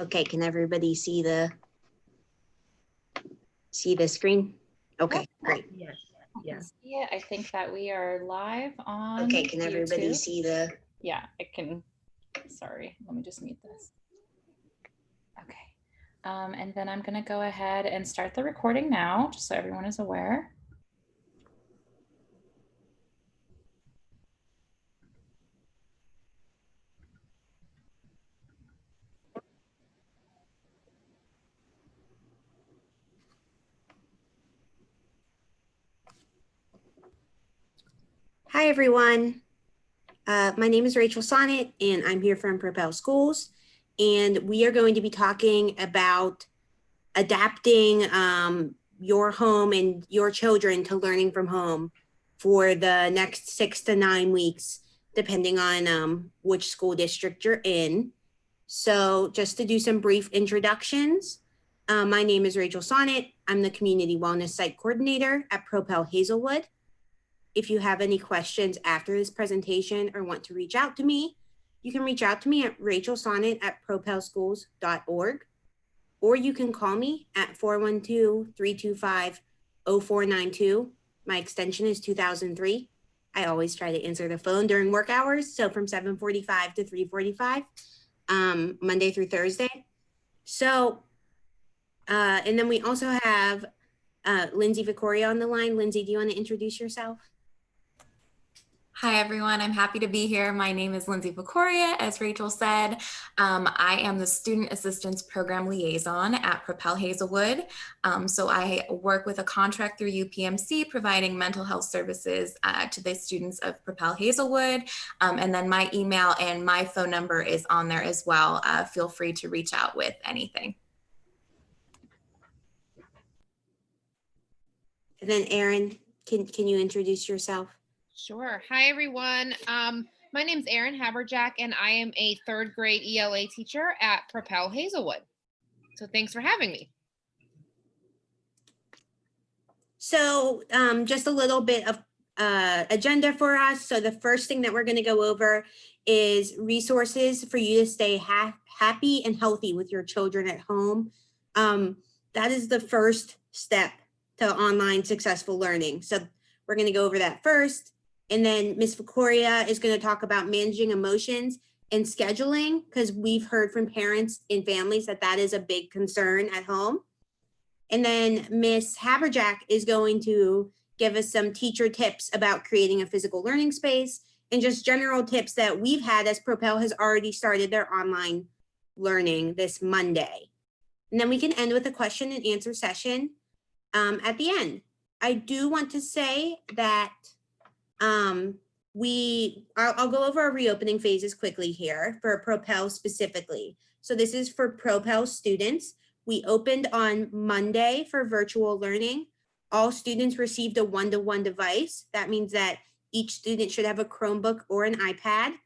Okay, can everybody see the screen? Okay, great. Yes. Yes. Yeah, I think that we are live on Okay, can everybody YouTube. see the? Yeah, I can. Sorry, let me just mute this. Okay. And then I'm going to go ahead and start the recording now, just so everyone is aware. Hi, everyone. My name is Rachel Sonnet, and I'm here from Propel Schools. And we are going to be talking about adapting your home and your children to learning from home for the next 6 to 9 weeks, depending on which school district you're in. So just to do some brief introductions, my name is Rachel Sonnet. I'm the Community Wellness Site Coordinator at Propel Hazelwood. If you have any questions after this presentation or want to reach out to me, you can reach out to me at rachelsonnet@propelschools.org, or you can call me at 412-325-0492. My extension is 2003. I always try to answer the phone during work hours, so from 7:45 to 3:45, Monday through Thursday. So, and then we also have Lindsay Vicoria on the line. Lindsay, do you want to introduce yourself? Hi, everyone. I'm happy to be here. My name is Lindsay Vicoria, as Rachel said. I am the Student Assistance Program Liaison at Propel Hazelwood. So I work with a contract through UPMC, providing mental health services to the students of Propel Hazelwood. And then my email and my phone number is on there as well. Feel free to reach out with anything. And then Erin, can you introduce yourself? Sure. Hi, everyone. My name is Erin Haberjack, and I am a third grade ELA teacher at Propel Hazelwood. So thanks for having me. So just a little bit of agenda for us. So the first thing that we're going to go over is resources for you to stay happy and healthy with your children at home. That is the first step to online successful learning. So we're going to go over that first. And then Ms. Vicoria is going to talk about managing emotions and scheduling, because we've heard from parents and families that that is a big concern at home. And then Ms. Haberjack is going to give us some teacher tips about creating a physical learning space and just general tips that we've had as Propel has already started their online learning this Monday. And then we can end with a question and answer session at the end. I do want to say that I'll go over our reopening phases quickly here for Propel specifically. So this is for Propel students. We opened on Monday for virtual learning. All students received a one-to-one device. That means that each student should have a Chromebook or an iPad.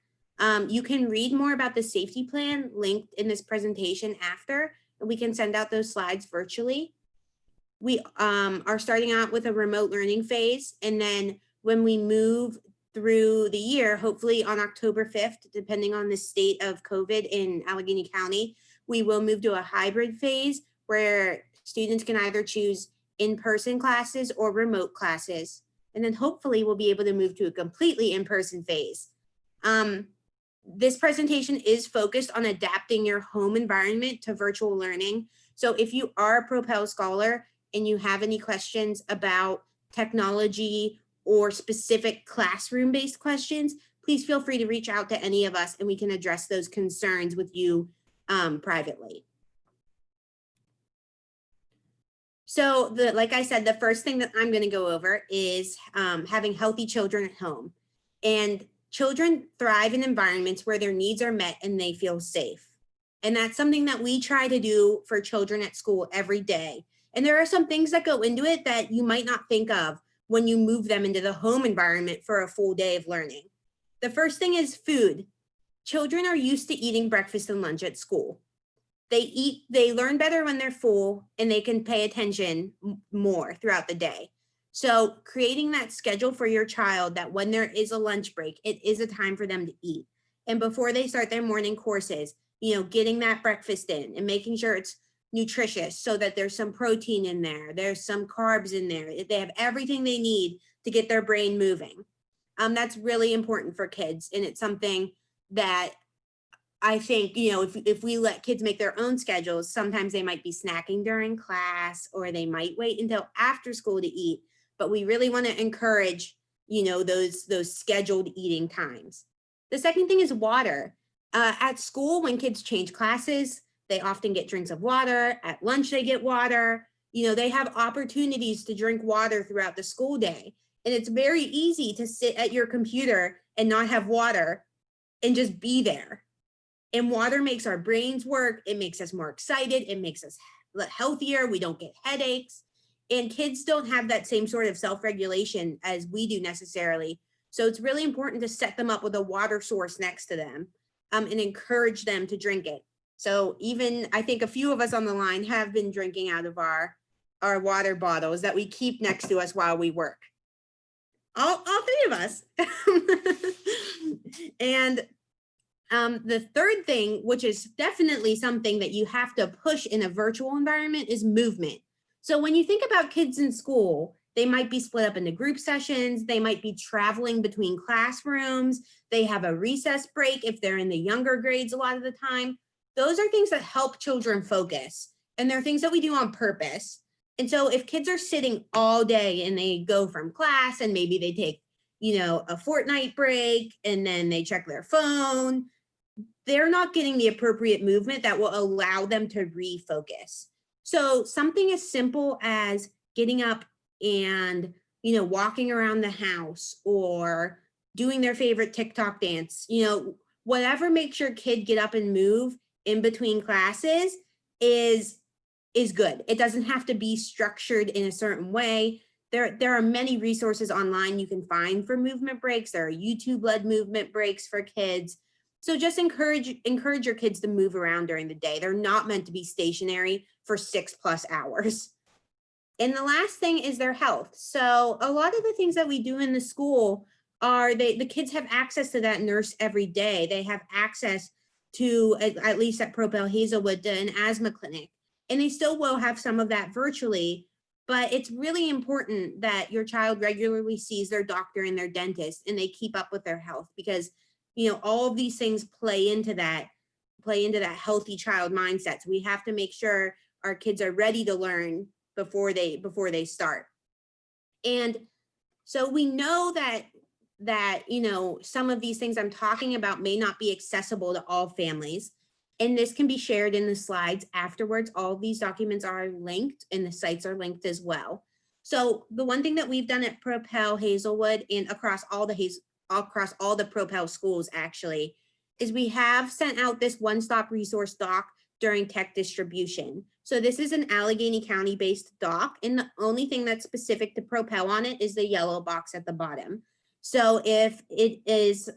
You can read more about the safety plan linked in this presentation after, and we can send out those slides virtually. We are starting out with a remote learning phase, and then when we move through the year, hopefully on October 5th, depending on the state of COVID in Allegheny County, we will move to a hybrid phase where students can either choose in-person classes or remote classes. And then hopefully we'll be able to move to a completely in-person phase. This presentation is focused on adapting your home environment to virtual learning. So if you are a Propel Scholar and you have any questions about technology or specific classroom-based questions, please feel free to reach out to any of us and we can address those concerns with you privately. So like I said, the first thing that I'm going to go over is having healthy children at home. And children thrive in environments where their needs are met and they feel safe. And that's something that we try to do for children at school every day. And there are some things that go into it that you might not think of when you move them into the home environment for a full day of learning. The first thing is food. Children are used to eating breakfast and lunch at school. They learn better when they're full and they can pay attention more throughout the day. So creating that schedule for your child that when there is a lunch break, it is a time for them to eat. And before they start their morning courses, getting that breakfast in and making sure it's nutritious so that there's some protein in there, there's some carbs in there, they have everything they need to get their brain moving. That's really important for kids. And it's something that I think, if we let kids make their own schedules, sometimes they might be snacking during class or they might wait until after school to eat. But we really want to encourage, those scheduled eating times. The second thing is water. At school, when kids change classes, they often get drinks of water. At lunch, they get water. They have opportunities to drink water throughout the school day. And it's very easy to sit at your computer and not have water and just be there. And water makes our brains work. It makes us more excited. It makes us healthier. We don't get headaches. And kids don't have that same sort of self-regulation as we do necessarily. So it's really important to set them up with a water source next to them and encourage them to drink it. So even I think a few of us on the line have been drinking out of our water bottles that we keep next to us while we work. All three of us. And the third thing, which is definitely something that you have to push in a virtual environment, is movement. So when you think about kids in school, they might be split up into group sessions. They might be traveling between classrooms. They have a recess break if they're in the younger grades a lot of the time. Those are things that help children focus. And they're things that we do on purpose. And so if kids are sitting all day and they go from class and maybe they take, a fortnight break and then they check their phone, they're not getting the appropriate movement that will allow them to refocus. So something as simple as getting up and, walking around the house or doing their favorite TikTok dance, whatever makes your kid get up and move in between classes is good. It doesn't have to be structured in a certain way. There are many resources online you can find for movement breaks. There are YouTube-led movement breaks for kids. So just encourage your kids to move around during the day. They're not meant to be stationary for 6+ hours. And the last thing is their health. So a lot of the things that we do in the school are the kids have access to that nurse every day. They have access to, at least at Propel Hazelwood, to an asthma clinic. And they still will have some of that virtually, but it's really important that your child regularly sees their doctor and their dentist and they keep up with their health, because all of these things play into that healthy child mindset. So we have to make sure our kids are ready to learn before they start. And so we know that some of these things I'm talking about may not be accessible to all families. And this can be shared in the slides afterwards. All of these documents are linked and the sites are linked as well. So the one thing that we've done at Propel Hazelwood and across all the Propel schools actually, is we have sent out this one-stop resource doc during tech distribution. So this is an Allegheny County based doc, and the only thing that's specific to Propel on it is the yellow box at the bottom. So if it is,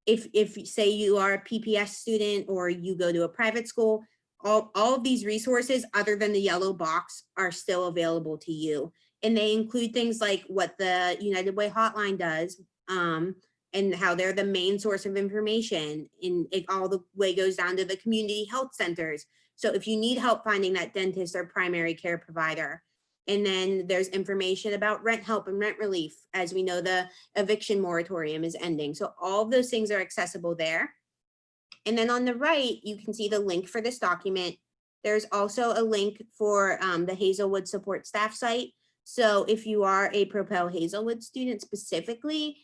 if say you are a PPS student or you go to a private school, all of these resources other than the yellow box are still available to you. And they include things like what the United Way hotline does, and how they're the main source of information. And it all the way goes down to the community health centers. So if you need help finding that dentist or primary care provider. And then there's information about rent help and rent relief. As we know, the eviction moratorium is ending. So all of those things are accessible there. And then on the right, you can see the link for this document. There's also a link for the Hazelwood support staff site. So if you are a Propel Hazelwood student specifically,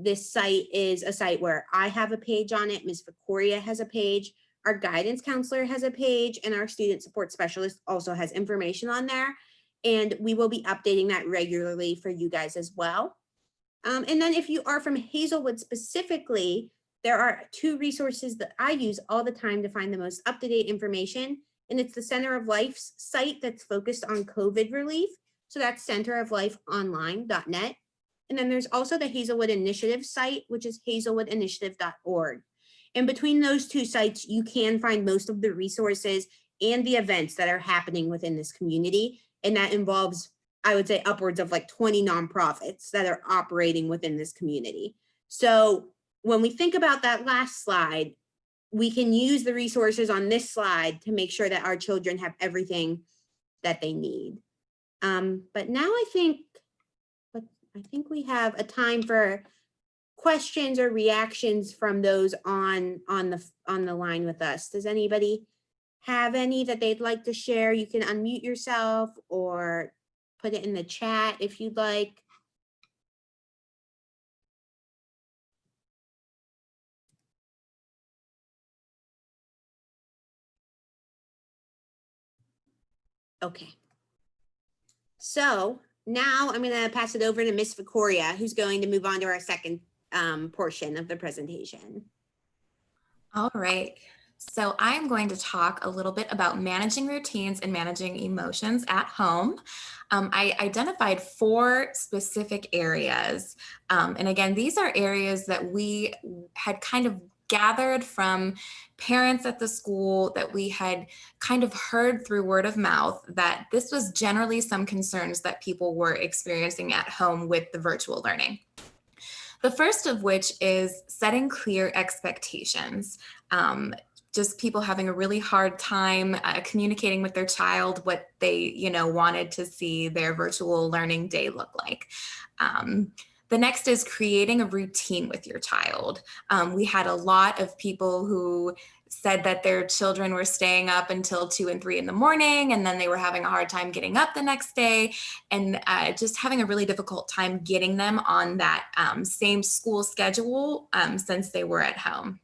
this site is a site where I have a page on it. Ms. Vicoria has a page. Our guidance counselor has a page, and our student support specialist also has information on there. And we will be updating that regularly for you guys as well. And then if you are from Hazelwood specifically, there are 2 resources that I use all the time to find the most up-to-date information. And it's the Center of Life's site that's focused on COVID relief. So that's centeroflifeonline.net. And then there's also the Hazelwood Initiative site, which is hazelwoodinitiative.org. And between those 2 sites, you can find most of the resources and the events that are happening within this community. And that involves, I would say, upwards of like 20 nonprofits that are operating within this community. So when we think about that last slide, we can use the resources on this slide to make sure that our children have everything that they need. But now I think we have a time for questions or reactions from those on the line with us. Does anybody have any that they'd like to share? You can unmute yourself or put it in the chat if you'd like. Okay. So now I'm going to pass it over to Ms. Vicoria, who's going to move on to our second portion of the presentation. All right. So I'm going to talk a little bit about managing routines and managing emotions at home. I identified 4 specific areas. And again, these are areas that we had kind of gathered from parents at the school, that we had kind of heard through word of mouth that this was generally some concerns that people were experiencing at home with the virtual learning. The first of which is setting clear expectations. Just people having a really hard time communicating with their child what they, wanted to see their virtual learning day look like. The next is creating a routine with your child. We had a lot of people who said that their children were staying up until 2 and 3 in the morning, and then they were having a hard time getting up the next day, and just having a really difficult time getting them on that same school schedule since they were at home.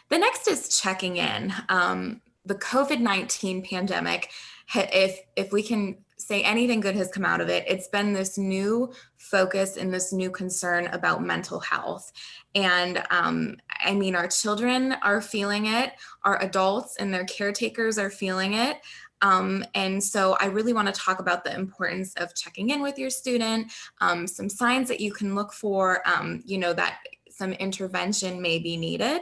The next is checking in. The COVID-19 pandemic, if we can say anything good has come out of it, it's been this new focus and this new concern about mental health. And our children are feeling it, our adults and their caretakers are feeling it. And so I really want to talk about the importance of checking in with your student, some signs that you can look for, that some intervention may be needed.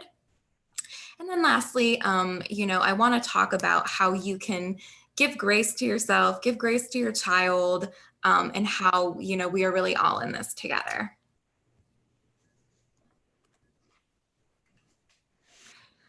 And then lastly, I want to talk about how you can give grace to yourself, give grace to your child, and how, we are really all in this together.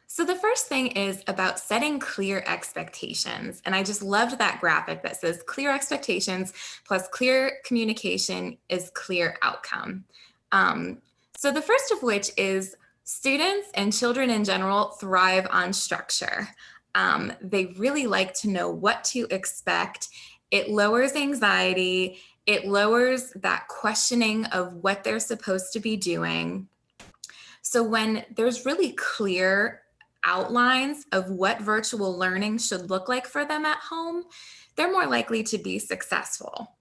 So the first thing is about setting clear expectations. And I just loved that graphic that says clear expectations plus clear communication is clear outcome. So the first of which is students and children in general thrive on structure. They really like to know what to expect. It lowers anxiety. It lowers that questioning of what they're supposed to be doing. So when there's really clear outlines of what virtual learning should look like for them at home, they're more likely to be successful.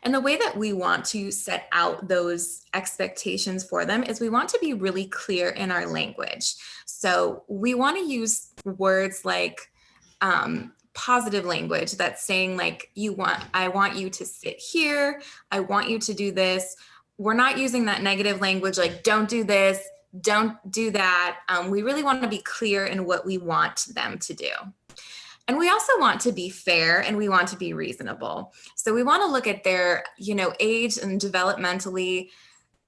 And the way that we want to set out those expectations for them is we want to be really clear in our language. So we want to use words like positive language that's saying like, I want you to sit here. I want you to do this. We're not using that negative language like, don't do this, don't do that. We really want to be clear in what we want them to do. And we also want to be fair and we want to be reasonable. So we want to look at their, age and developmentally.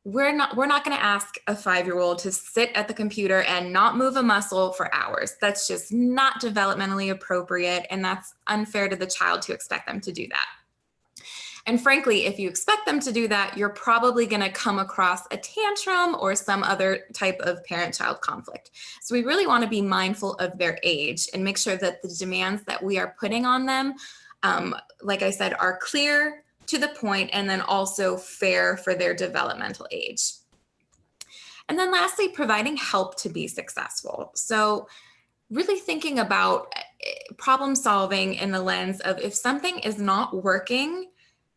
We're not going to ask a 5-year-old to sit at the computer and not move a muscle for hours. That's just not developmentally appropriate. And that's unfair to the child to expect them to do that. And frankly, if you expect them to do that, you're probably going to come across a tantrum or some other type of parent-child conflict. So we really want to be mindful of their age and make sure that the demands that we are putting on them, like I said, are clear, to the point, and then also fair for their developmental age. And then lastly, providing help to be successful. So really thinking about problem solving in the lens of if something is not working,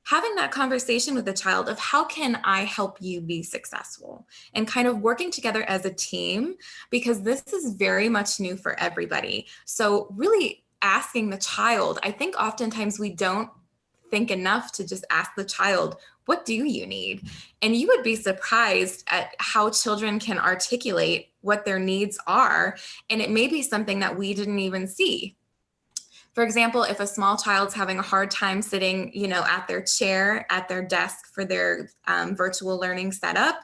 having that conversation with the child of how can I help you be successful, and kind of working together as a team, because this is very much new for everybody. So really asking the child, I think oftentimes we don't think enough to just ask the child, what do you need? And you would be surprised at how children can articulate what their needs are. And it may be something that we didn't even see. For example, if a small child's having a hard time sitting, at their chair, at their desk for their virtual learning setup,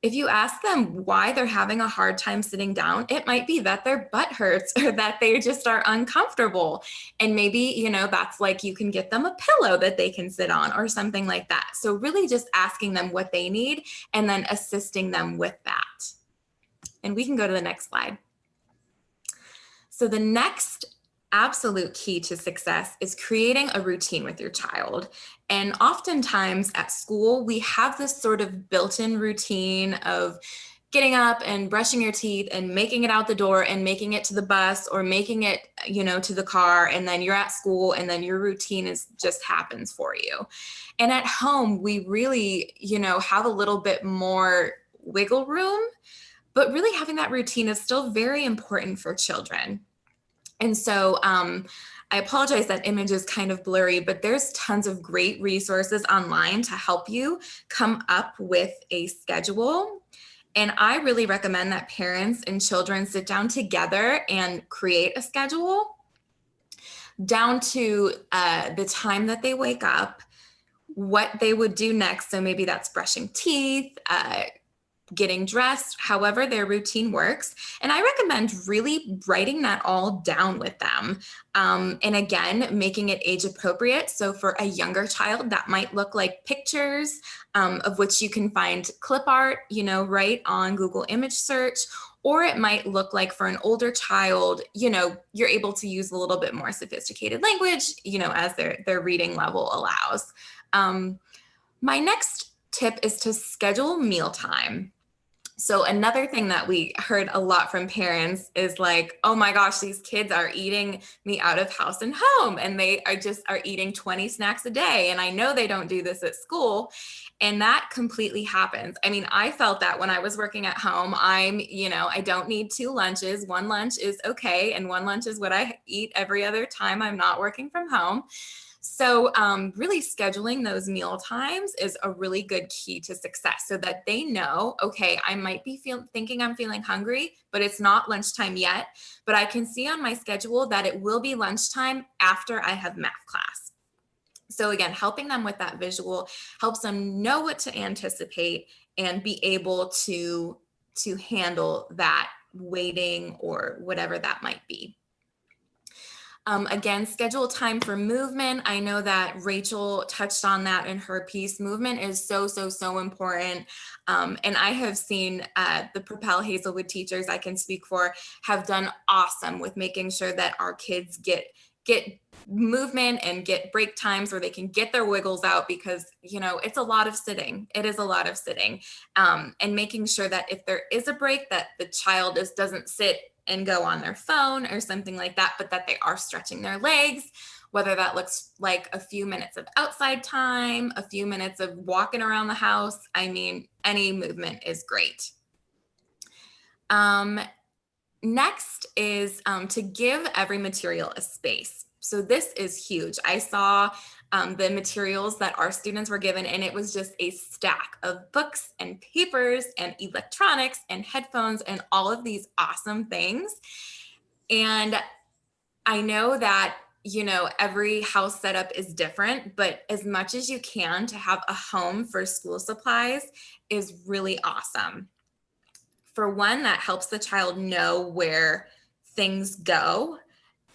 If you ask them why they're having a hard time sitting down, it might be that their butt hurts or that they just are uncomfortable. And maybe, you know, that's like you can get them a pillow that they can sit on or something like that. So really just asking them what they need and then assisting them with that. And we can go to the next slide. So the next absolute key to success is creating a routine with your child. And oftentimes at school, we have this sort of built-in routine of getting up and brushing your teeth and making it out the door and making it to the bus or making it, you know, to the car, and then you're at school and then your routine is just happens for you. And at home, we really, you know, have a little bit more wiggle room, but really having that routine is still very important for children. And so I apologize that image is kind of blurry, but there's tons of great resources online to help you come up with a schedule. And I really recommend that parents and children sit down together and create a schedule down to the time that they wake up, what they would do next. So maybe that's brushing teeth, getting dressed, however their routine works. And I recommend really writing that all down with them. And again, making it age appropriate. So for a younger child, that might look like pictures of which you can find clip art, you know, right on Google image search. Or it might look like for an older child, you know, you're able to use a little bit more sophisticated language, you know, as their reading level allows. My next tip is to schedule mealtime. So another thing that we heard a lot from parents is like, oh my gosh, these kids are eating me out of house and home, and they are eating 20 snacks a day. And I know they don't do this at school. And that completely happens. I mean, I felt that when I was working at home. I don't need 2 lunches. 1 lunch is okay. And 1 lunch is what I eat every other time I'm not working from home. So really scheduling those meal times is a really good key to success, so that they know, okay, I might be thinking I'm feeling hungry, but it's not lunchtime yet, but I can see on my schedule that it will be lunchtime after I have math class. So again, helping them with that visual helps them know what to anticipate and be able to handle that waiting or whatever that might be. Again, schedule time for movement. I know that Rachel touched on that in her piece. Movement is so important. And I have seen the Propel Hazelwood teachers I can speak for have done awesome with making sure that our kids get movement and get break times where they can get their wiggles out, because, you know, it's a lot of sitting. It is a lot of sitting. And making sure that if there is a break, that the child doesn't sit and go on their phone or something like that, but that they are stretching their legs, whether that looks like a few minutes of outside time, a few minutes of walking around the house. I mean, any movement is great. Next is to give every material a space. So this is huge. I saw the materials that our students were given, and it was just a stack of books and papers and electronics and headphones and all of these awesome things. And I know that, you know, every house setup is different, but as much as you can to have a home for school supplies is really awesome. For one, that helps the child know where things go.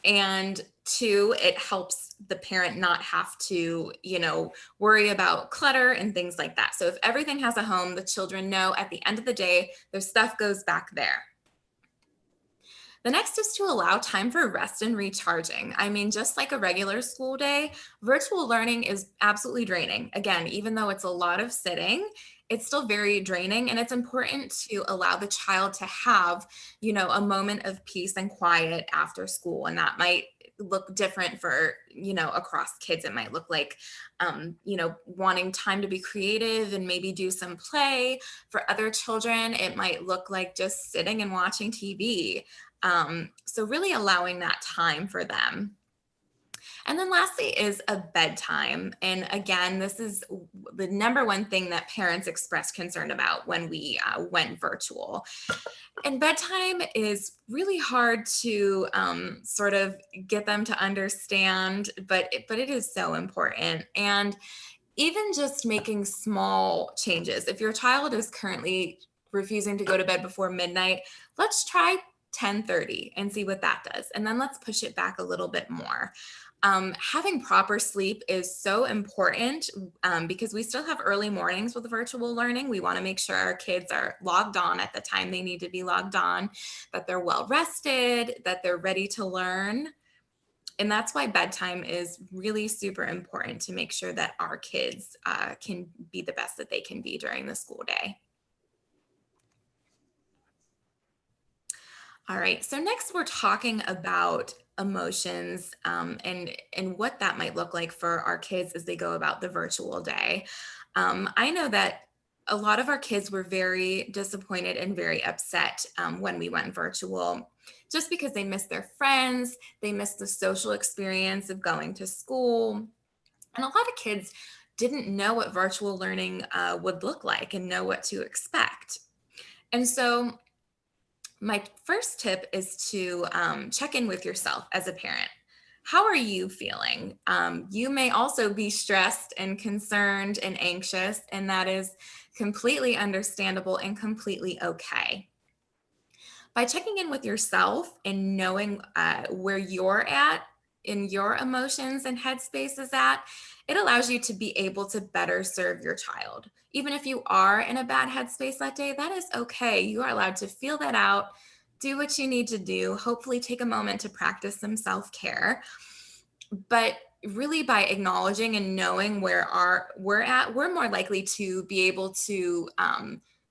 And 2, it helps the parent not have to, you know, worry about clutter and things like that. So if everything has a home, the children know at the end of the day, their stuff goes back there. The next is to allow time for rest and recharging. I mean, just like a regular school day, virtual learning is absolutely draining. Again, even though it's a lot of sitting, it's still very draining, and it's important to allow the child to have, you know, a moment of peace and quiet after school. And that might look different for, you know, across kids. It might look like, you know, wanting time to be creative and maybe do some play. For other children, it might look like just sitting and watching TV. So really allowing that time for them. And then lastly is a bedtime. And again, this is the number one thing that parents expressed concern about when we went virtual. And bedtime is really hard to sort of get them to understand, but it is so important. And even just making small changes. If your child is currently refusing to go to bed before midnight, let's try 10:30 and see what that does. And then let's push it back a little bit more. Having proper sleep is so important because we still have early mornings with virtual learning. We want to make sure our kids are logged on at the time they need to be logged on, that they're well rested, that they're ready to learn. And that's why bedtime is really super important, to make sure that our kids can be the best that they can be during the school day. All right, so next we're talking about emotions and what that might look like for our kids as they go about the virtual day. I know that a lot of our kids were very disappointed and very upset when we went virtual, just because they missed their friends, they missed the social experience of going to school. And a lot of kids didn't know what virtual learning would look like and know what to expect. And so my first tip is to check in with yourself as a parent. How are you feeling? You may also be stressed and concerned and anxious, and that is completely understandable and completely okay. By checking in with yourself and knowing where you're at in your emotions and headspace is at, it allows you to be able to better serve your child. Even if you are in a bad headspace that day, that is okay. You are allowed to feel that out, do what you need to do, hopefully take a moment to practice some self-care. But really, by acknowledging and knowing where we're at, we're more likely to be able to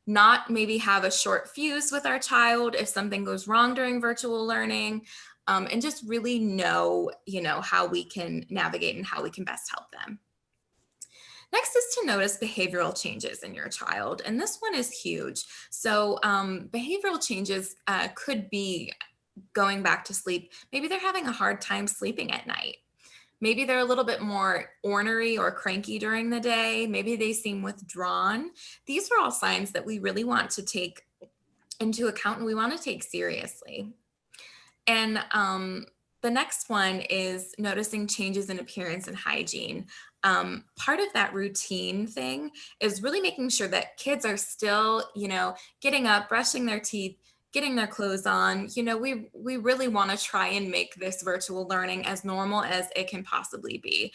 not maybe have a short fuse with our child if something goes wrong during virtual learning, and just really know, how we can navigate and how we can best help them. Next is to notice behavioral changes in your child, and this one is huge. So behavioral changes could be going back to sleep. Maybe they're having a hard time sleeping at night. Maybe they're a little bit more ornery or cranky during the day. Maybe they seem withdrawn. These are all signs that we really want to take into account and we want to take seriously. And the next one is noticing changes in appearance and hygiene. Part of that routine thing is really making sure that kids are still, getting up, brushing their teeth, getting their clothes on. We really want to try and make this virtual learning as normal as it can possibly be.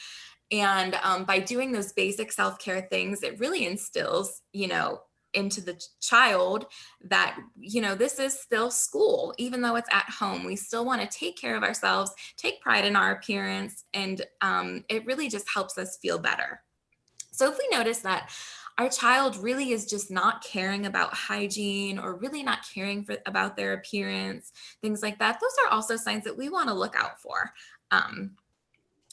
And by doing those basic self-care things, it really instills, into the child that, this is still school, even though it's at home. We still want to take care of ourselves, take pride in our appearance, and it really just helps us feel better. So if we notice that our child really is just not caring about hygiene or really not caring about their appearance, things like that, those are also signs that we want to look out for.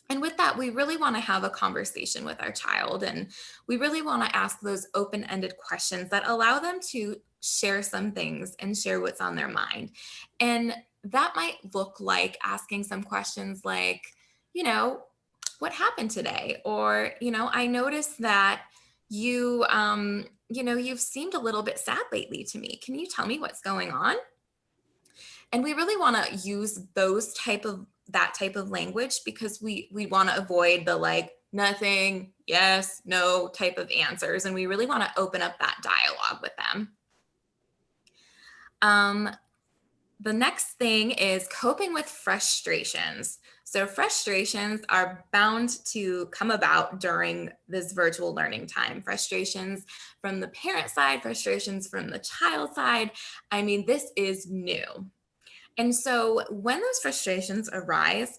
And with that, we really want to have a conversation with our child, and we really want to ask those open-ended questions that allow them to share some things and share what's on their mind. And that might look like asking some questions like, what happened today? Or, I noticed that you've seemed a little bit sad lately to me. Can you tell me what's going on? And we really want to use that type of language because we want to avoid the nothing, yes, no type of answers. And we really want to open up that dialogue with them. The next thing is coping with frustrations. So frustrations are bound to come about during this virtual learning time. Frustrations from the parent side, frustrations from the child side. This is new. And so when those frustrations arise,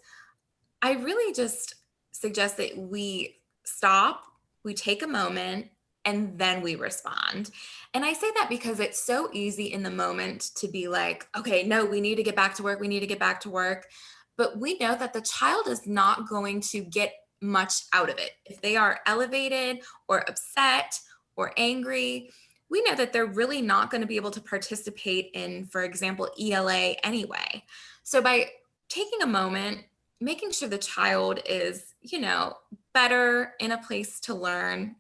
I really just suggest that we stop, we take a moment, and then we respond. And I say that because it's so easy in the moment to be like, okay, no, we need to get back to work. We need to get back to work. But we know that the child is not going to get much out of it. If they are elevated or upset or angry, we know that they're really not going to be able to participate in, for example, ELA anyway. So by taking a moment, making sure the child is, better in a place to learn,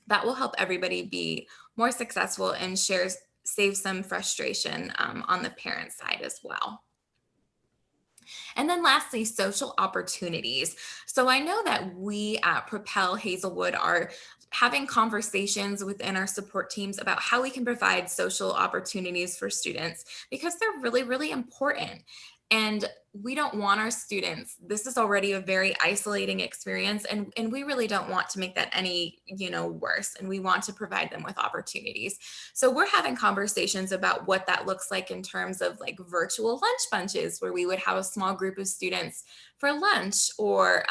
that will help everybody be more successful and save some frustration on the parent side as well. And then lastly, social opportunities. So I know that we at Propel Hazelwood are having conversations within our support teams about how we can provide social opportunities for students because they're really, really important. And we don't want our students, this is already a very isolating experience, and we really don't want to make that any, worse. And we want to provide them with opportunities. So we're having conversations about what that looks like in terms of like virtual lunch bunches, where we would have a small group of students for lunch or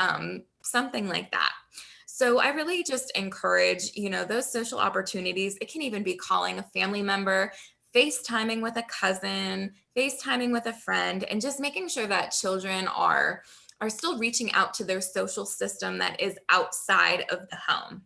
something like that. So I really just encourage, those social opportunities. It can even be calling a family member, FaceTiming with a cousin, FaceTiming with a friend, and just making sure that children are still reaching out to their social system that is outside of the home.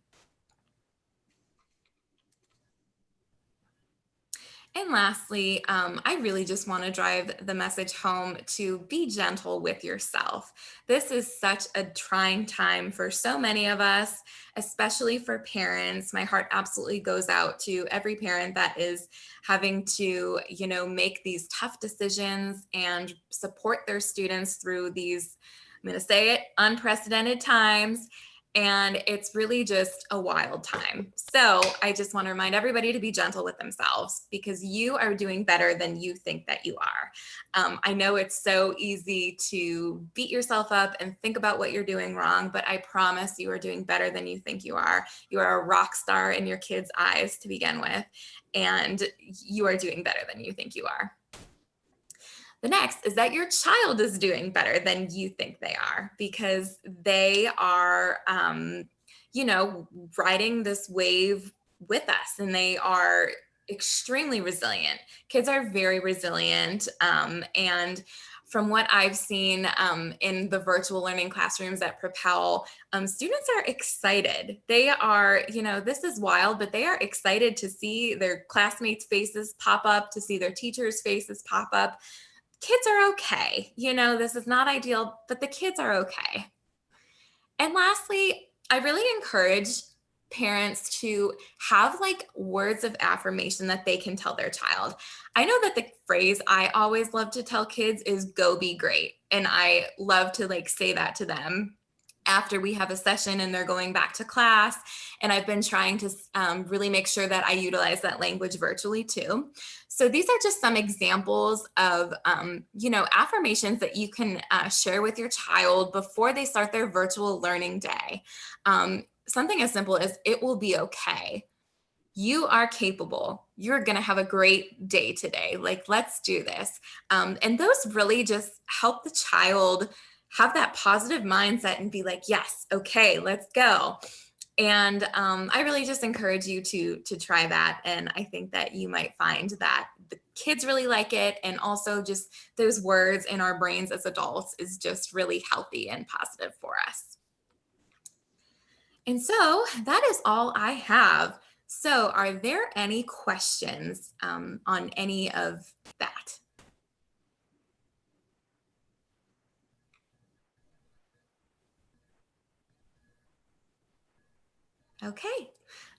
And lastly, I really just want to drive the message home to be gentle with yourself. This is such a trying time for so many of us, especially for parents. My heart absolutely goes out to every parent that is having to, make these tough decisions and support their students through these, I'm going to say it, unprecedented times. And it's really just a wild time. So I just want to remind everybody to be gentle with themselves because you are doing better than you think that you are. I know it's so easy to beat yourself up and think about what you're doing wrong, but I promise you are doing better than you think you are. You are a rock star in your kids' eyes to begin with, and you are doing better than you think you are. The next is that your child is doing better than you think they are because they are, riding this wave with us, and they are extremely resilient. Kids are very resilient. And from what I've seen in the virtual learning classrooms at Propel, students are excited. They are, this is wild, but they are excited to see their classmates' faces pop up, to see their teachers' faces pop up. Kids are okay. This is not ideal, but the kids are okay. And lastly, I really encourage parents to have like words of affirmation that they can tell their child. I know that the phrase I always love to tell kids is go be great. And I love to like say that to them after we have a session and they're going back to class. And I've been trying to really make sure that I utilize that language virtually too. So these are just some examples of, affirmations that you can share with your child before they start their virtual learning day. Something as simple as it will be okay. You are capable. You're going to have a great day today. Like, let's do this. And those really just help the child have that positive mindset and be like, yes, okay, let's go. And I really just encourage you to try that. And I think that you might find that the kids really like it. And also just those words in our brains as adults is just really healthy and positive for us. And so that is all I have. So are there any questions on any of that? Okay,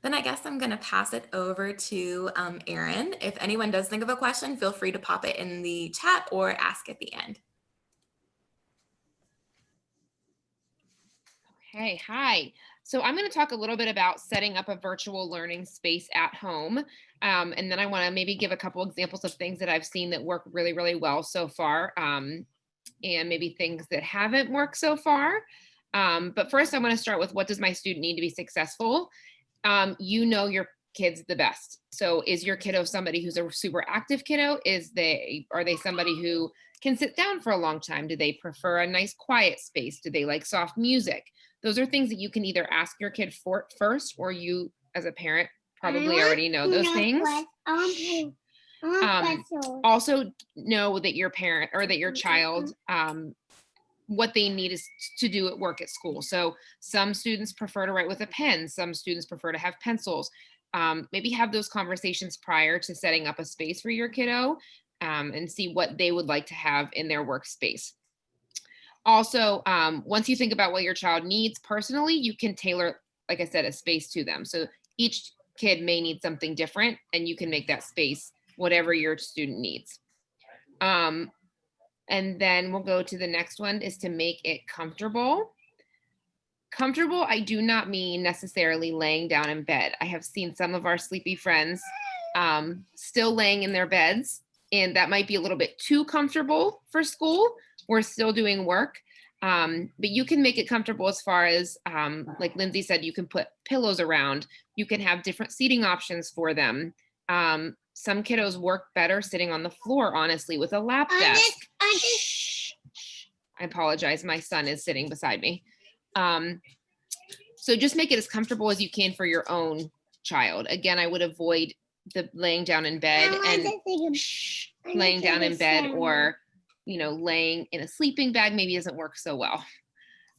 then I guess I'm going to pass it over to Erin. If anyone does think of a question, feel free to pop it in the chat or ask at the end. Okay, hi. So I'm going to talk a little bit about setting up a virtual learning space at home. And then I want to maybe give a couple examples of things that I've seen that work really, really well so far, and maybe things that haven't worked so far. But first, I want to start with, what does my student need to be successful? You know your kids the best. So is your kiddo somebody who's a super active kiddo? Are they somebody who can sit down for a long time? Do they prefer a nice quiet space? Do they like soft music? Those are things that you can either ask your kid for first, or you as a parent probably already know those things. Also know that your parent or that your child, what they need is to do at work at school. So some students prefer to write with a pen. Some students prefer to have pencils. Maybe have those conversations prior to setting up a space for your kiddo, and see what they would like to have in their workspace. Also, once you think about what your child needs personally, you can tailor, like I said, a space to them. So each kid may need something different, and you can make that space whatever your student needs. And then we'll go to the next one is to make it comfortable. Comfortable, I do not mean necessarily laying down in bed. I have seen some of our sleepy friends still laying in their beds, and that might be a little bit too comfortable for school. We're still doing work, but you can make it comfortable as far as, like Lindsay said, you can put pillows around. You can have different seating options for them. Some kiddos work better sitting on the floor, honestly, with a lap desk. Shh. I apologize. My son is sitting beside me. So just make it as comfortable as you can for your own child. Again, I would avoid the laying down in bed and laying down in bed, or, you know, laying in a sleeping bag maybe doesn't work so well.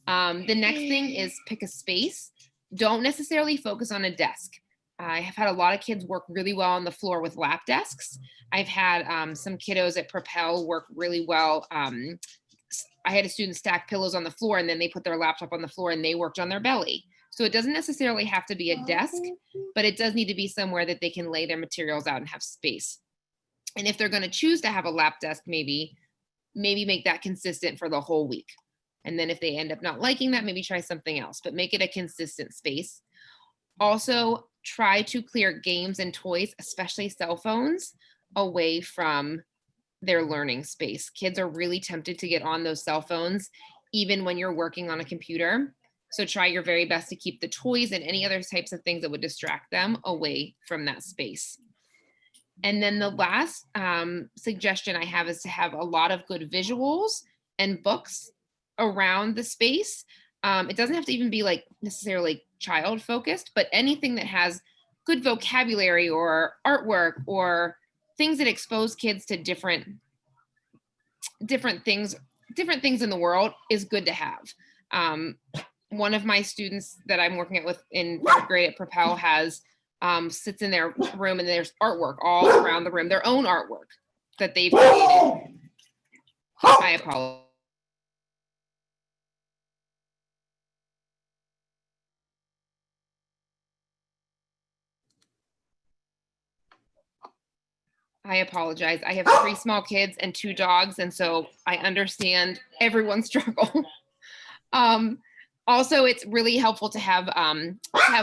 The next thing is pick a space. Don't necessarily focus on a desk. I have had a lot of kids work really well on the floor with lap desks. I've had some kiddos at Propel work really well. I had a student stack pillows on the floor, and then they put their laptop on the floor and they worked on their belly. So it doesn't necessarily have to be a desk, but it does need to be somewhere that they can lay their materials out and have space. And if they're going to choose to have a lap desk, maybe make that consistent for the whole week. And then if they end up not liking that, maybe try something else, but make it a consistent space. Also, try to clear games and toys, especially cell phones, away from their learning space. Kids are really tempted to get on those cell phones, even when you're working on a computer. So try your very best to keep the toys and any other types of things that would distract them away from that space. And then the last suggestion I have is to have a lot of good visuals and books around the space. It doesn't have to even be like necessarily child focused, but anything that has good vocabulary or artwork or things that expose kids to different things in the world is good to have. One of my students that I'm working with in 3rd grade at Propel has sits in their room, and there's artwork all around the room, their own artwork that they've created. I apologize. I have 3 small kids and 2 dogs, and so I understand everyone's struggle. Also, it's really helpful to have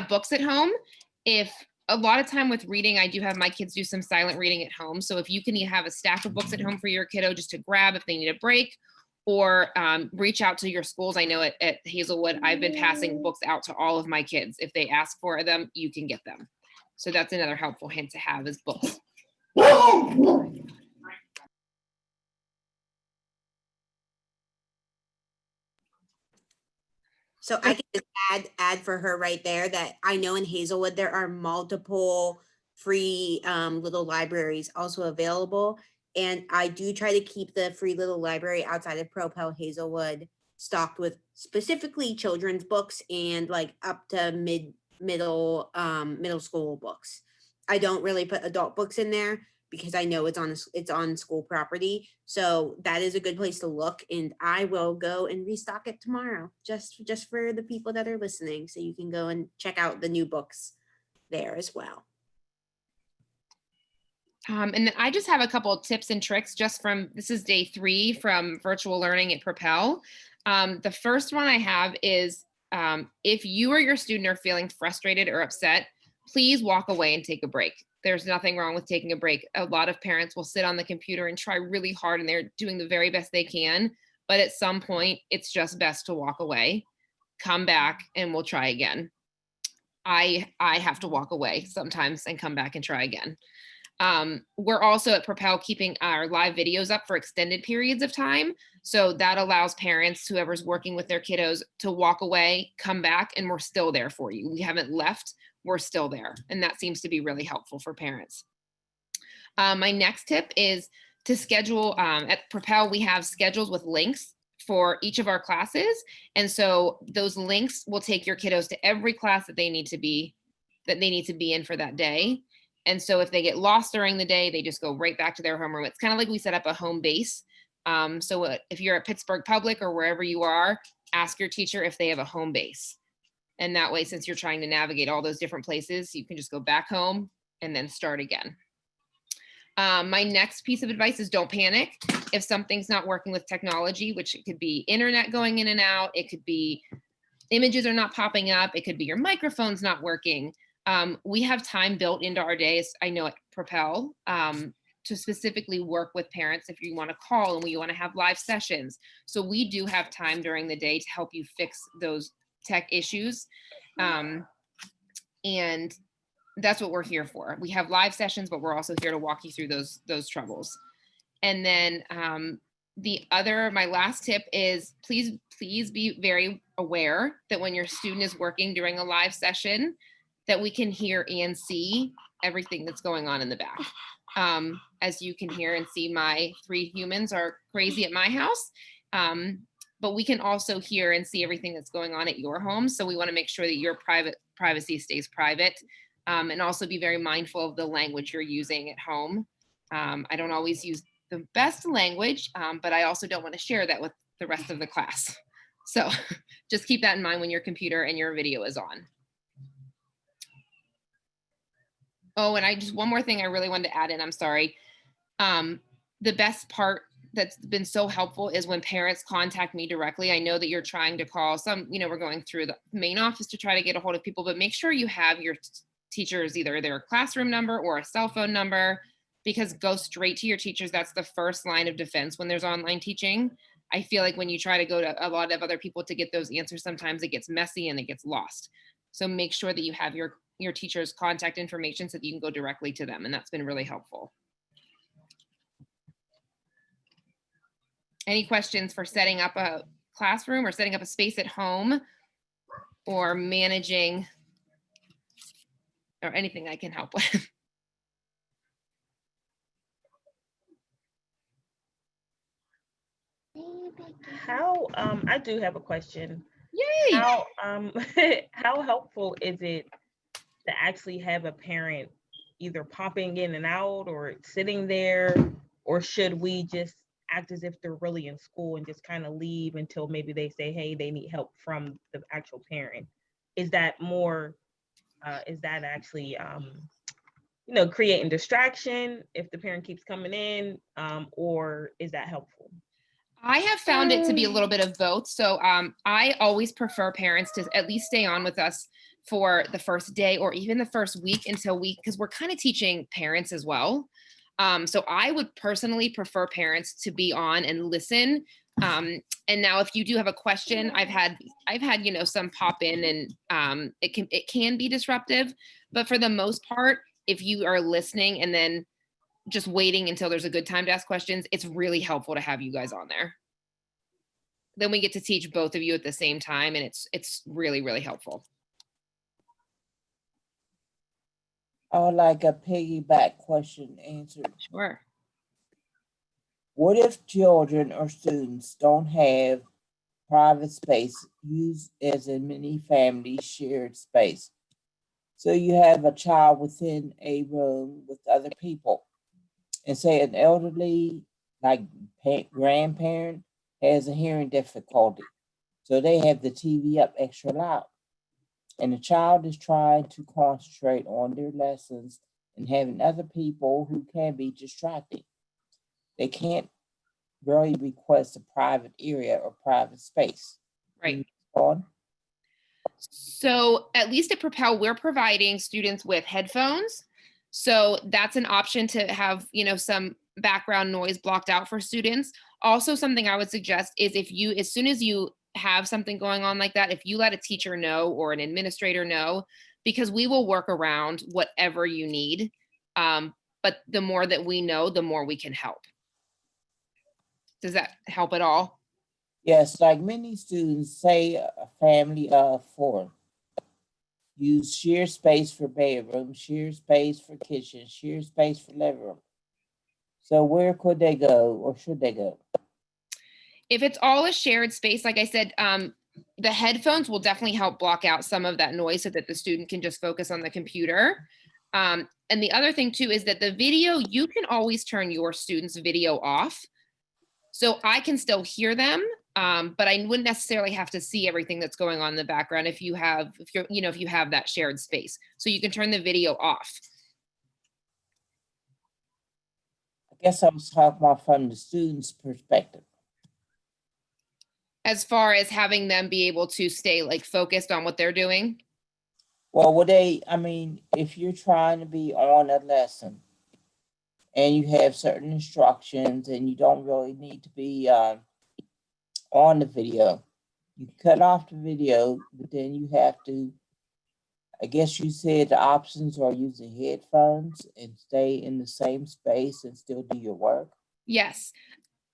books at home. If a lot of time with reading, I do have my kids do some silent reading at home. So if you can have a stack of books at home for your kiddo just to grab if they need a break, or reach out to your schools. I know at Hazelwood, I've been passing books out to all of my kids. If they ask for them, you can get them. So that's another helpful hint to have is books. So I can just add for her right there that I know in Hazelwood, there are multiple free little libraries also available. And I do try to keep the free little library outside of Propel Hazelwood stocked with specifically children's books and like up to middle school books. I don't really put adult books in there because I know it's on school property. So that is a good place to look, and I will go and restock it tomorrow just for the people that are listening. So you can go and check out the new books there as well. And then I just have a couple of tips and tricks just from, this is day 3 from virtual learning at Propel. The first one I have is if you or your student are feeling frustrated or upset, please walk away and take a break. There's nothing wrong with taking a break. A lot of parents will sit on the computer and try really hard, and they're doing the very best they can. But at some point, it's just best to walk away, come back, and we'll try again. I have to walk away sometimes and come back and try again. We're also at Propel keeping our live videos up for extended periods of time. So that allows parents, whoever's working with their kiddos, to walk away, come back, and we're still there for you. We haven't left, we're still there. And that seems to be really helpful for parents. My next tip is to schedule, at Propel, we have schedules with links for each of our classes. And so those links will take your kiddos to every class that they need to be in for that day. And so if they get lost during the day, they just go right back to their homeroom. It's kind of like we set up a home base. So if you're at Pittsburgh Public or wherever you are, ask your teacher if they have a home base. And that way, since you're trying to navigate all those different places, you can just go back home and then start again. My next piece of advice is don't panic. If something's not working with technology, which it could be internet going in and out, it could be images are not popping up, it could be your microphone's not working. We have time built into our days, I know at Propel, to specifically work with parents if you want to call and we want to have live sessions. So we do have time during the day to help you fix those tech issues. And that's what we're here for. We have live sessions, but we're also here to walk you through those troubles. And then my last tip is please be very aware that when your student is working during a live session, that we can hear and see everything that's going on in the back. As you can hear and see, my 3 humans are crazy at my house. But we can also hear and see everything that's going on at your home. So we want to make sure that your privacy stays private, and also be very mindful of the language you're using at home. I don't always use the best language, but I also don't want to share that with the rest of the class. So just keep that in mind when your computer and your video is on. Oh, and one more thing I really wanted to add in, I'm sorry. The best part that's been so helpful is when parents contact me directly. I know that you're trying to call we're going through the main office to try to get a hold of people, but make sure you have your teachers, either their classroom number or a cell phone number, because go straight to your teachers. That's the first line of defense when there's online teaching. I feel like when you try to go to a lot of other people to get those answers, sometimes it gets messy and it gets lost. So make sure that you have your teacher's contact information so that you can go directly to them. And that's been really helpful. Any questions for setting up a classroom or setting up a space at home or managing or anything I can help with? I do have a question. Yay! How helpful is it to actually have a parent either popping in and out or sitting there, or should we just act as if they're really in school and just kind of leave until maybe they say, hey, they need help from the actual parent? Is that actually creating distraction if the parent keeps coming in, or is that helpful? I have found it to be a little bit of both. So I always prefer parents to at least stay on with us for the first day or even the first week because we're kind of teaching parents as well. So I would personally prefer parents to be on and listen. And now if you do have a question, I've had some pop in and it can be disruptive, but for the most part, if you are listening and then just waiting until there's a good time to ask questions, it's really helpful to have you guys on there. Then we get to teach both of you at the same time, and it's really, really helpful. I would like a piggyback question answered. Sure. What if children or students don't have private space used as a mini family shared space? So you have a child within a room with other people, and say an elderly, like grandparent, has a hearing difficulty. So they have the TV up extra loud. And the child is trying to concentrate on their lessons and having other people who can be distracting. They can't really request a private area or private space. Right. On. So at least at Propel, we're providing students with headphones. So that's an option to have, some background noise blocked out for students. Also, something I would suggest is as soon as you have something going on like that, if you let a teacher know or an administrator know, because we will work around whatever you need. But the more that we know, the more we can help. Does that help at all? Yes, like many students, say a family of 4, use shared space for bedroom, shared space for kitchen, shared space for living room. So where could they go or should they go? If it's all a shared space, like I said, the headphones will definitely help block out some of that noise so that the student can just focus on the computer. And the other thing too is that the video, you can always turn your students' video off. So I can still hear them, but I wouldn't necessarily have to see everything that's going on in the background if you have that shared space. So you can turn the video off. guess I was talking about from the student's perspective. As far as having them be able to stay like focused on what they're doing? Well, I mean, if you're trying to be on a lesson and you have certain instructions and you don't really need to be on the video, you cut off the video, but then you have to, I guess you said the options are using headphones and stay in the same space and still do your work. Yes.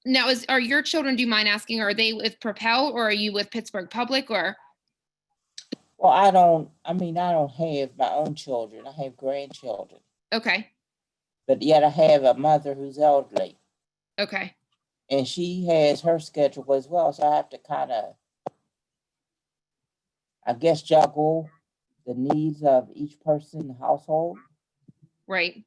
Now, are your children, do you mind asking, are they with Propel or are you with Pittsburgh Public or? Well, I don't have my own children. I have grandchildren, Okay, but yet I have a mother who's elderly okay. and she has her schedule as well. So I have to kind of, I guess, juggle the needs of each person in the household. Right.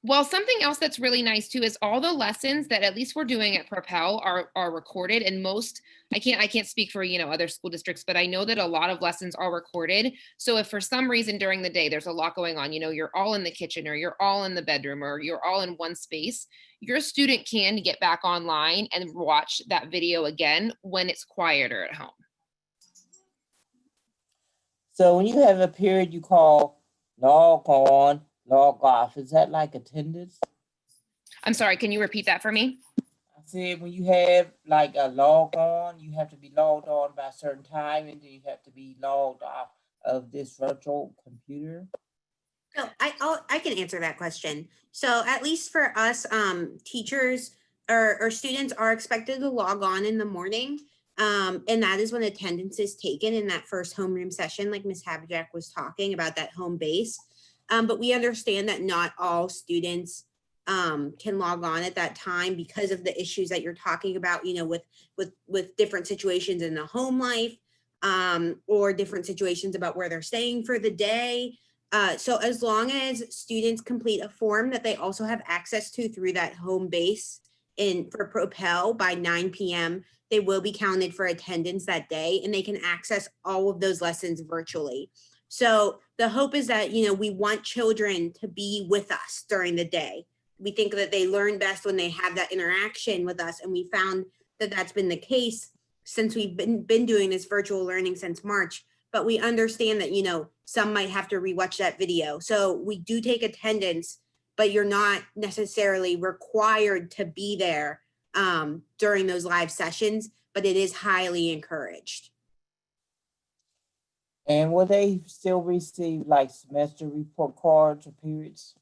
Well, something else that's really nice too is all the lessons that at least we're doing at Propel are recorded, and most, I can't speak for, other school districts, but I know that a lot of lessons are recorded. So if for some reason during the day there's a lot going on, you're all in the kitchen or you're all in the bedroom or you're all in one space, your student can get back online and watch that video again when it's quieter at home. So when you have a period you call log on, log off, is that like attendance? I'm sorry, can you repeat that for me? I said when you have like a log on, you have to be logged on by a certain time and then you have to be logged off of this virtual computer. So I can answer that question. So at least for us, teachers or students are expected to log on in the morning. And that is when attendance is taken in that first homeroom session, like Ms. Habijack was talking about that home base. But we understand that not all students can log on at that time because of the issues that you're talking about, with different situations in the home life, or different situations about where they're staying for the day. So as long as students complete a form that they also have access to through that home base for Propel by 9 p.m., they will be counted for attendance that day and they can access all of those lessons virtually. So the hope is that, we want children to be with us during the day. We think that they learn best when they have that interaction with us. And we found that that's been the case since we've been doing this virtual learning since March. But we understand that, some might have to rewatch that video. So we do take attendance, but you're not necessarily required to be there during those live sessions, but it is highly encouraged. And will they still receive like semester report cards or periods?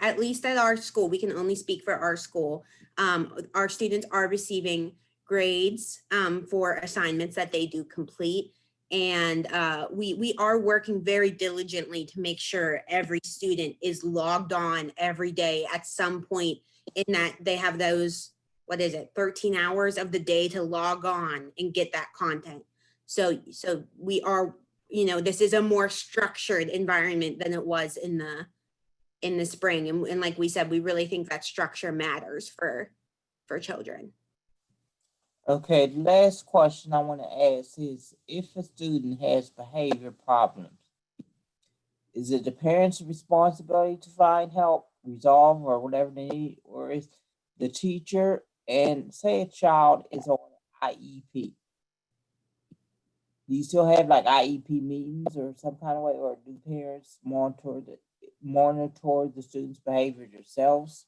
At least at our school, we can only speak for our school. Our students are receiving grades for assignments that they do complete. And we are working very diligently to make sure every student is logged on every day at some point in that they have those, 13 hours of the day to log on and get that content. So we are, this is a more structured environment than it was in the spring. And like we said, we really think that structure matters for children. Okay, the last question I want to ask is, if a student has behavior problems, is it the parents' responsibility to find help, resolve, or whatever they need, or is the teacher, and say a child is on IEP? Do you still have like IEP meetings or some kind of way, or do parents monitor the student's behavior themselves?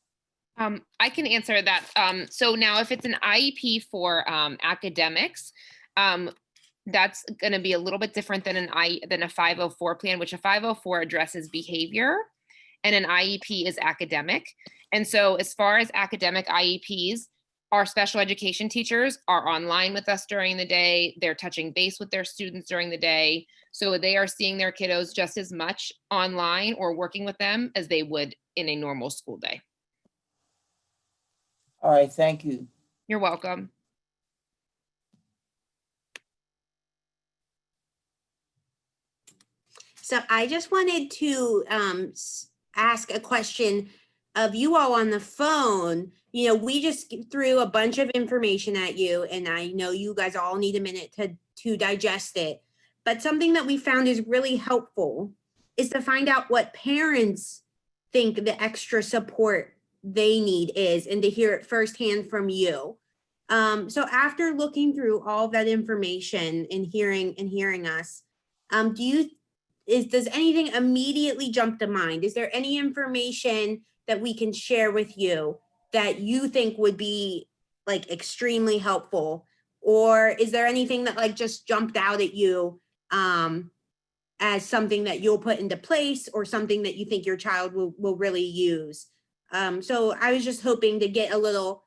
I can answer that. So now if it's an IEP for academics, that's going to be a little bit different than a 504 plan, which a 504 addresses behavior and an IEP is academic. And so as far as academic IEPs, our special education teachers are online with us during the day. They're touching base with their students during the day. So they are seeing their kiddos just as much online or working with them as they would in a normal school day. All right, thank you. You're welcome. So I just wanted to ask a question of you all on the phone. We just threw a bunch of information at you, and I know you guys all need a minute to digest it. But something that we found is really helpful is to find out what parents think the extra support they need is, and to hear it firsthand from you. So after looking through all that information and hearing us, does anything immediately jump to mind? Is there any information that we can share with you that you think would be like extremely helpful? Or is there anything that like just jumped out at you as something that you'll put into place, or something that you think your child will really use? So I was just hoping to get a little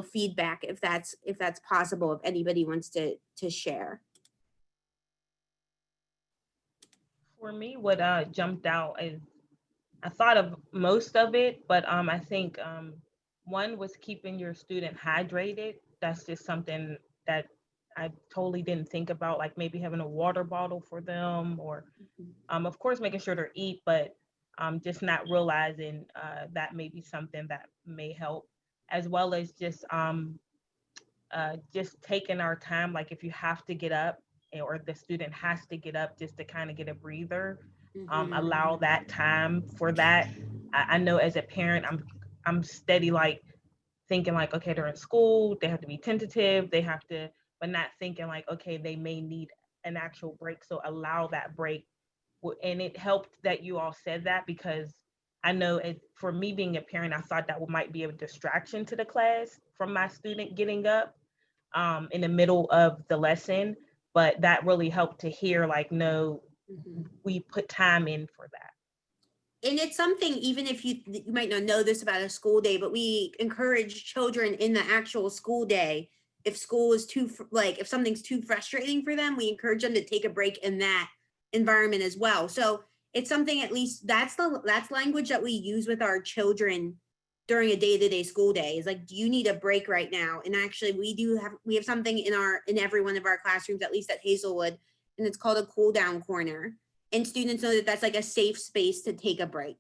feedback, if that's possible, if anybody wants to share. For me, what jumped out is I thought of most of it, but I think one was keeping your student hydrated. That's just something that I totally didn't think about, like maybe having a water bottle for them, or of course making sure they eat, but just not realizing that may be something that may help, as well as just taking our time. Like if you have to get up, or the student has to get up just to kind of get a breather, allow that time for that. I know as a parent, I'm steady like thinking like, okay, they're in school, they have to be tentative, they have to, but not thinking like, okay, they may need an actual break. So allow that break. And it helped that you all said that, because I know for me being a parent, I thought that might be a distraction to the class from my student getting up in the middle of the lesson. But that really helped to hear like, no, we put time in for that. And it's something, even if you might not know this about a school day, but we encourage children in the actual school day, if school is if something's too frustrating for them, we encourage them to take a break in that environment as well. So it's something, at least that's language that we use with our children during a day-to-day school day, is like, do you need a break right now? And actually we have something in every one of our classrooms, at least at Hazelwood, and it's called a cool down corner. And students know that that's like a safe space to take a break.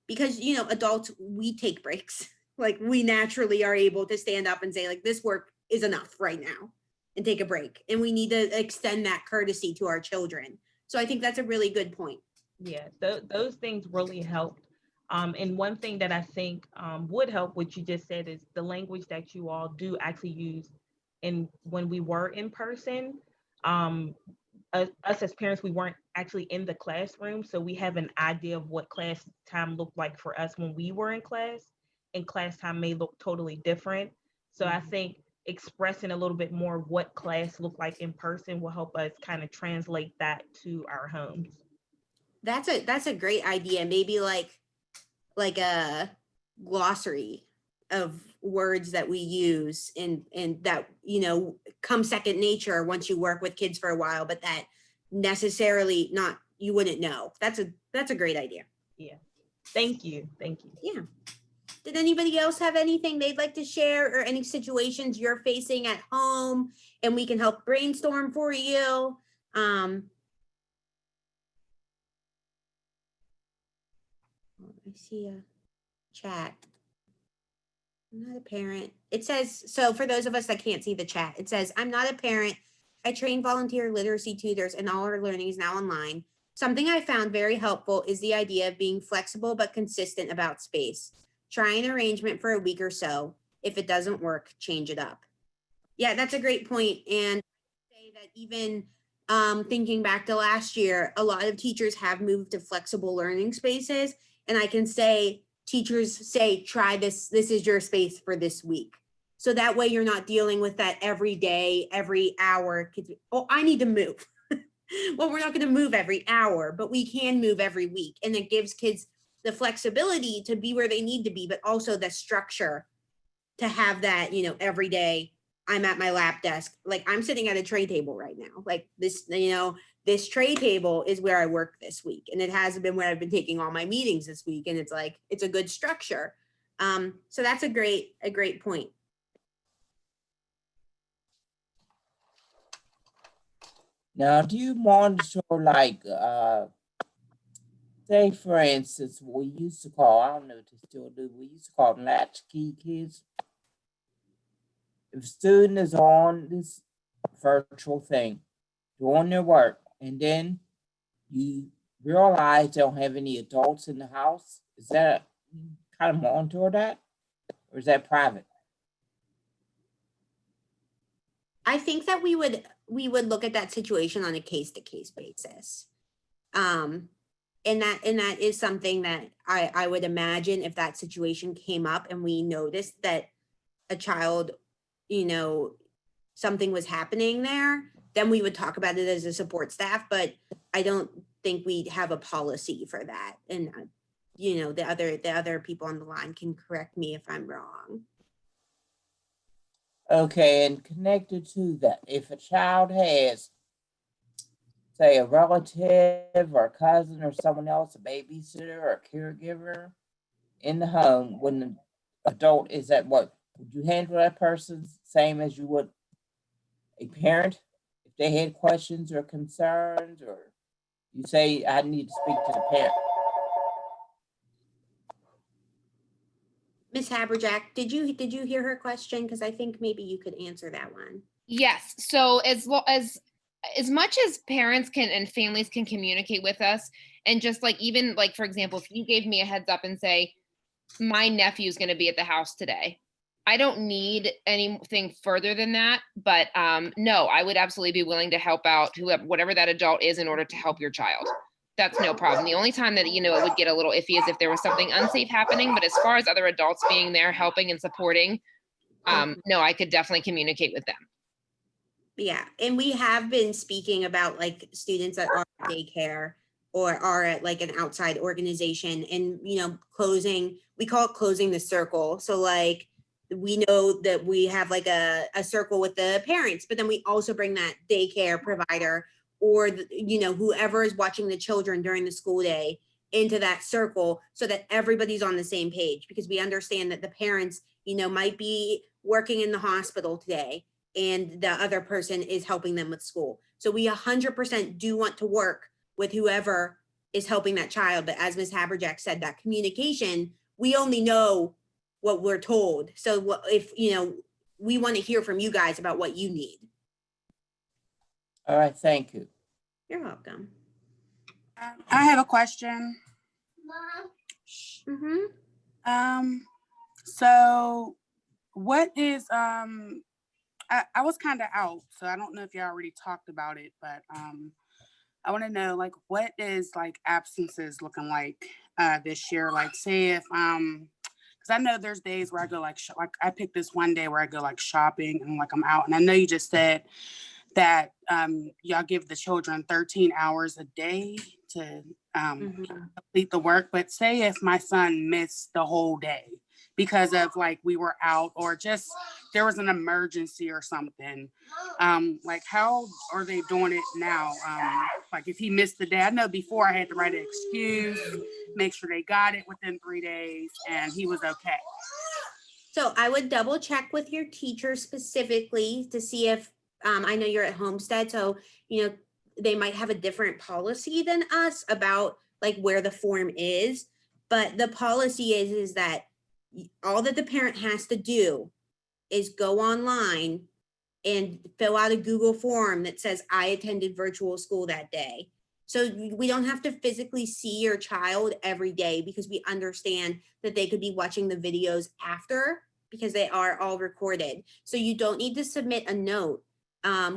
Because, adults, we take breaks. Like we naturally are able to stand up and say like, this work is enough right now, and take a break. And we need to extend that courtesy to our children. So I think that's a really good point. Yeah, those things really helped. And one thing that I think would help, what you just said, is the language that you all do actually use when we were in person. Us as parents, we weren't actually in the classroom, so we have an idea of what class time looked like for us when we were in class, and class time may look totally different. So I think expressing a little bit more what class looked like in person will help us kind of translate that to our homes. That's a great idea. Maybe like a glossary of words that we use, and that, come second nature once you work with kids for a while, but that necessarily you wouldn't know. That's a great idea. Yeah. Thank you. Yeah. Did anybody else have anything they'd like to share, or any situations you're facing at home and we can help brainstorm for you? I see a chat. I'm not a parent. It says, so for those of us that can't see the chat, it says, I'm not a parent. I train volunteer literacy tutors, and all our learning is now online. Something I found very helpful is the idea of being flexible but consistent about space. Try an arrangement for a week or so. If it doesn't work, change it up. Yeah, that's a great point. And say that even thinking back to last year, a lot of teachers have moved to flexible learning spaces. And I can say, teachers say, try this. This is your space for this week. So that way you're not dealing with that every day, every hour. Kids, oh, I need to move. Well, we're not going to move every hour, but we can move every week. And it gives kids the flexibility to be where they need to be, but also the structure to have that, every day I'm at my lap desk. Like I'm sitting at a tray table right now. Like this, this tray table is where I work this week. And it hasn't been where I've been taking all my meetings this week. And it's like, it's a good structure. So that's a great point. Now, do you monitor like, say for instance, we used to call, I don't know if they still do, we used to call them latchkey kids. If a student is on this virtual thing, doing their work, and then you realize they don't have any adults in the house, is that kind of monitor that? Or is that private? I think that we would look at that situation on a case-to-case basis. And that is something that I would imagine if that situation came up and we noticed that a child, you know, something was happening there, then we would talk about it as a support staff, but I don't think we'd have a policy for that. And, you know, the other people on the line can correct me if I'm wrong. Okay, and connected to that, if a child has, say, a relative or a cousin or someone else, a babysitter or a caregiver in the home, when the adult is at work, would you handle that person same as you would a parent if they had questions or concerns, or you say I need to speak to the parent? Ms. Haberjack, did you hear her question? Because I think maybe you could answer that one. Yes. So as much as parents can and families can communicate with us, and just like, even like, for example, if you gave me a heads up and say, my nephew's going to be at the house today, I don't need anything further than that. But no, I would absolutely be willing to help out whoever, whatever that adult is, in order to help your child. That's no problem. The only time that, you know, it would get a little iffy is if there was something unsafe happening. But as far as other adults being there, helping and supporting, no, I could definitely communicate with them. Yeah, and we have been speaking about like students that are at daycare or are at like an outside organization, and, you know, we call it closing the circle. So like, we know that we have like a circle with the parents, but then we also bring that daycare provider or, you know, whoever is watching the children during the school day into that circle, so that everybody's on the same page, because we understand that the parents, you know, might be working in the hospital today and the other person is helping them with school. So we 100% do want to work with whoever is helping that child. But as Ms. Haberjack said, that communication, we only know what we're told. So what if, you know, we want to hear from you guys about what you need. All right, thank you. You're welcome. I have a question. Mm-hmm. So what is, I was kind of out, so I don't know if you already talked about it, but, I want to know, like, what is like absences looking like, this year? Like, say if, because I know there's days where I go like I picked this one day where I go like shopping and like I'm out, and I know you just said that y'all give the children 13 hours a day to complete the work. But say if my son missed the whole day because of like we were out, or just there was an emergency or something, like how are they doing it now? Like if he missed the day, I know before I had to write an excuse, make sure they got it within 3 days, and he was okay. So I would double check with your teacher specifically to see if, I know you're at Homestead, so, you know, they might have a different policy than us about like where the form is. But the policy is that all that the parent has to do is go online and fill out a Google form that says, I attended virtual school that day. So we don't have to physically see your child every day, because we understand that they could be watching the videos after, because they are all recorded. So you don't need to submit a note.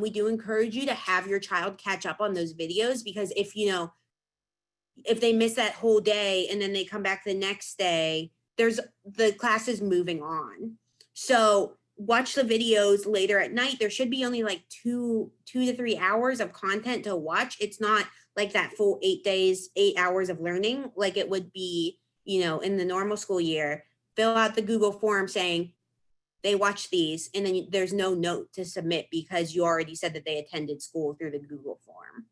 We do encourage you to have your child catch up on those videos, because if, you know, if they miss that whole day and then they come back the next day, the class is moving on. So watch the videos later at night. There should be only like 2 to 3 hours of content to watch. It's not like that full 8 days, 8 hours of learning like it would be, you know, in the normal school year. Fill out the Google form saying they watched these, and then there's no note to submit because you already said that they attended school through the Google form.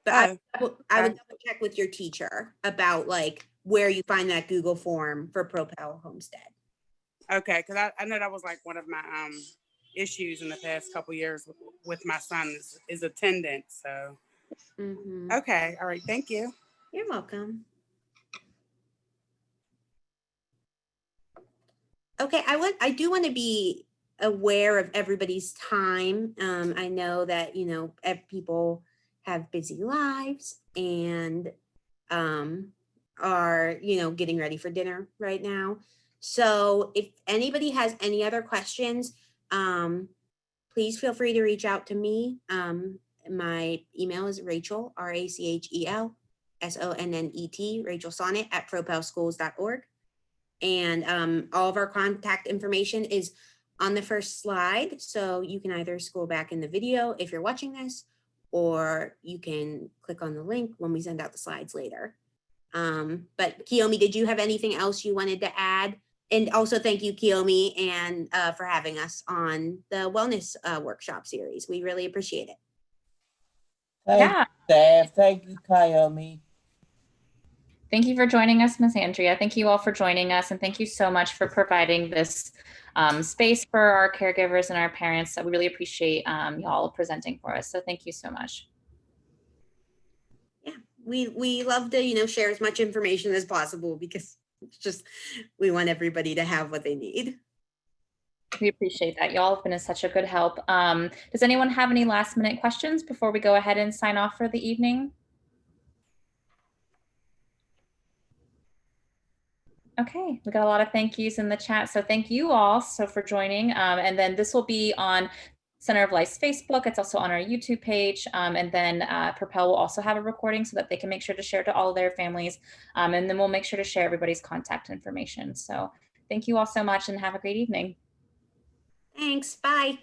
But I would double check with your teacher about like where you find that Google form for Propel Homestead. Okay, because I know that was like one of my issues in the past couple years with my son is attendance. So okay, all right, thank you. You're welcome. Okay, I do want to be aware of everybody's time. I know that, you know, people have busy lives, and are, getting ready for dinner right now. So if anybody has any other questions, please feel free to reach out to me. My email is Rachel, RACHEL, SONNET, Rachel Sonnet at propelschools.org. And all of our contact information is on the first slide. So you can either scroll back in the video if you're watching this, or you can click on the link when we send out the slides later. But Kiyomi, did you have anything else you wanted to add? And also thank you, Kiyomi, and for having us on the wellness workshop series. We really appreciate it. Thank Yeah. you, staff. Thank you, Kiyomi. Thank you for joining us, Ms. Andrea. Thank you all for joining us, and thank you so much for providing this space for our caregivers and our parents. We really appreciate y'all presenting for us. So thank you so much. Yeah, we love to share as much information as possible, because it's just we want everybody to have what they need. We appreciate that. Y'all have been such a good help. Does anyone have any last minute questions before we go ahead and sign off for the evening? Okay, we got a lot of thank yous in the chat. So thank you all for joining. And then this will be on Center of Life's Facebook. It's also on our YouTube page. And then Propel will also have a recording so that they can make sure to share to all of their families. And then we'll make sure to share everybody's contact information. So thank you all so much and have a great evening. Thanks. Bye.